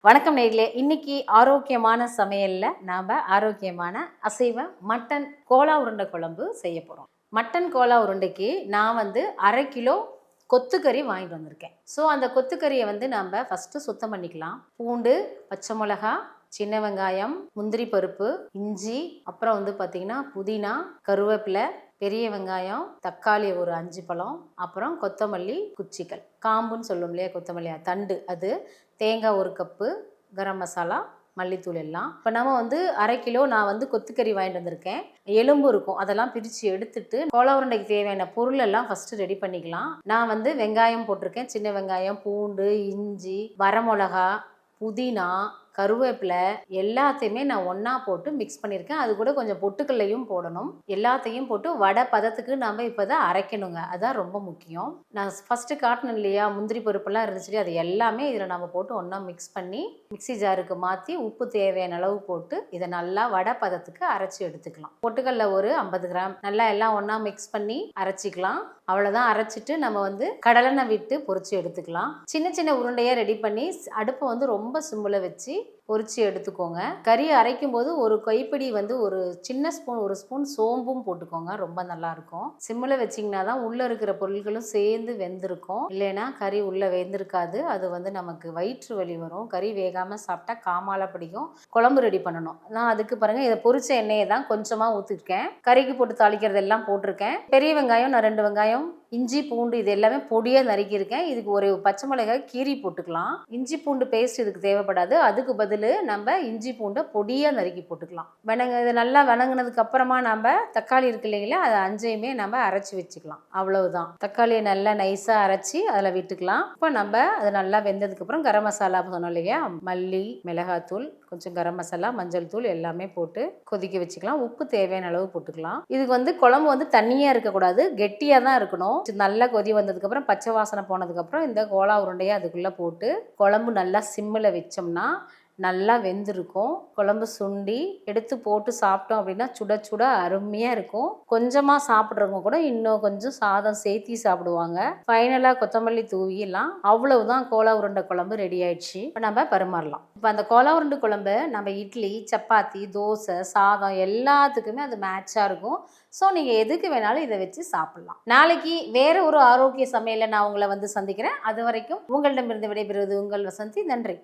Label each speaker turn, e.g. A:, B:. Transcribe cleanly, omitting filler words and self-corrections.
A: வணக்கம் நேயர்களே. இன்னைக்கு ஆரோக்கியமான சமையல்ல நாம ஆரோக்கியமான அசைவ மட்டன் கோலா உருண்டை குழம்பு செய்ய போறோம். மட்டன் கோலா உருண்டைக்கு நான் 1/2 கிலோ கொத்துக்கறி வாங்கிட்டு வந்திருக்கேன். ஸோ அந்த கொத்துக்கறியை நம்ம ஃபஸ்ட்டு சுத்தம் பண்ணிக்கலாம். பூண்டு, பச்சை மிளகா, சின்ன வெங்காயம், முந்திரி பருப்பு, இஞ்சி, அப்புறம் பார்த்தீங்கன்னா புதினா, கருவேப்பிலை, பெரிய வெங்காயம், தக்காளி ஒரு 5 பழம், அப்புறம் கொத்தமல்லி குச்சிகள், காம்புன்னு சொல்லும் இல்லையா, கொத்தமல்லி தண்டு அது, தேங்காய் 1 கப்பு, கரம் மசாலா, மல்லித்தூள் எல்லாம். இப்போ நம்ம 1/2 கிலோ நான் கொத்துக்கறி வாங்கிட்டு வந்திருக்கேன். எலும்பு இருக்கும், அதெல்லாம் பிரித்து எடுத்துட்டு கோலா உருண்டைக்கு தேவையான பொருள் எல்லாம் ஃபஸ்ட்டு ரெடி பண்ணிக்கலாம். நான் வெங்காயம் போட்டிருக்கேன், சின்ன வெங்காயம், பூண்டு, இஞ்சி, வரமிளகா, புதினா, கருவேப்பிலை எல்லாத்தையுமே நான் ஒன்றா போட்டு மிக்ஸ் பண்ணியிருக்கேன். அது கூட கொஞ்சம் பொட்டுக்கல்லையும் போடணும். எல்லாத்தையும் போட்டு வடை பதத்துக்கு நம்ம இப்போ தான் அரைக்கணுங்க. அதுதான் ரொம்ப முக்கியம். நான் ஃபஸ்ட்டு காட்டணும் இல்லையா, முந்திரி பருப்பெல்லாம் இருந்துச்சு, அது எல்லாமே இதில் நம்ம போட்டு ஒன்றா மிக்ஸ் பண்ணி மிக்ஸி ஜாருக்கு மாற்றி உப்பு தேவையான அளவு போட்டு இதை நல்லா வடை பதத்துக்கு அரைச்சி எடுத்துக்கலாம். பொட்டுக்கல்ல ஒரு 50 கிராம் நல்லா எல்லாம் ஒன்றா மிக்ஸ் பண்ணி அரைச்சிக்கலாம். அவ்வளோதான். அரைச்சிட்டு நம்ம கடலெண்ணெய் விட்டு பொரிச்சு எடுத்துக்கலாம். சின்ன சின்ன உருண்டையாக ரெடி பண்ணி அடுப்பை ரொம்ப சிம்மில் வச்சு பொரிச்சு எடுத்துக்கோங்க. கறி அரைக்கும் போது ஒரு கைப்பிடி ஒரு சின்ன ஸ்பூன், 1 ஸ்பூன் சோம்பும் போட்டுக்கோங்க. ரொம்ப நல்லா இருக்கும். சிம்மில் வச்சிங்கன்னா தான் உள்ளே இருக்கிற பொருட்களும் சேர்ந்து வெந்திருக்கும். இல்லைன்னா கறி உள்ளே வெந்திருக்காது. அது நமக்கு வயிற்று வலி வரும். கறி வேகாமல் சாப்பிட்டா காமால பிடிக்கும். குழம்பு ரெடி பண்ணணும். நான் அதுக்கு பாருங்கள், இதை பொரிச்ச எண்ணெயை தான் கொஞ்சமாக ஊற்றிருக்கேன். கறிக்கு போட்டு தாளிக்கிறதெல்லாம் போட்டிருக்கேன். பெரிய வெங்காயம், நான் 2 வெங்காயம், இஞ்சி, பூண்டு இது எல்லாமே பொடியாக நறுக்கியிருக்கேன். இதுக்கு ஒரு பச்சை மிளகாய் கீரி போட்டுக்கலாம். இஞ்சி பூண்டு பேஸ்ட் இதுக்கு தேவைப்படாது. அதுக்கு பதில் நம்ம இஞ்சி பூண்டை பொடியாக நறுக்கி போட்டுக்கலாம். இது நல்லா வணங்கினதுக்கு அப்புறமா நம்ம தக்காளி இருக்கு இல்லைங்களா, அதை 5ஐயுமே நம்ம அரைச்சி வச்சுக்கலாம். அவ்வளவுதான். தக்காளியை நல்லா நைஸாக அரைச்சி அதில் விட்டுக்கலாம். இப்போ நம்ம அது நல்லா வெந்ததுக்கு அப்புறம் கரம் மசாலா சொன்னோம் இல்லையா, மல்லி, மிளகாத்தூள், கொஞ்சம் கரம் மசாலா, மஞ்சள் தூள் எல்லாமே போட்டு கொதிக்க வச்சுக்கலாம். உப்பு தேவையான அளவு போட்டுக்கலாம். இதுக்கு குழம்பு தண்ணியாக இருக்கக்கூடாது, கெட்டியாக தான் இருக்கணும். நல்லா கொதி வந்ததுக்கப்புறம் பச்சை வாசனை போனதுக்கப்புறம் இந்த கோலா உருண்டையை அதுக்குள்ளே போட்டு குழம்பு நல்லா சிம்மில் வச்சோம்னா நல்லா வெந்திருக்கும். குழம்பு சுண்டி எடுத்து போட்டு சாப்பிட்டோம் அப்படின்னா சுட சுட அருமையாக இருக்கும். கொஞ்சமாக சாப்பிட்றவங்க கூட இன்னும் கொஞ்சம் சாதம் சேர்த்தி சாப்பிடுவாங்க. ஃபைனலாக கொத்தமல்லி தூவிலாம். அவ்வளவுதான், கோலா உருண்டை குழம்பு ரெடி ஆயிடுச்சு. இப்போ நம்ம பரிமாறலாம். இப்போ அந்த கோலா உருண்டை குழம்பு நம்ம இட்லி, சப்பாத்தி, தோசை, சாதம் எல்லாத்துக்குமே அது மேட்சாக இருக்கும். ஸோ நீங்கள் எதுக்கு வேணாலும் இதை வச்சு சாப்பிட்லாம். நாளைக்கு வேற ஒரு ஆரோக்கிய சமையலை நான் உங்களை சந்திக்கிறேன். அது வரைக்கும் உங்களிடமிருந்து விடைபெறுவது உங்கள் வசந்தி. நன்றி.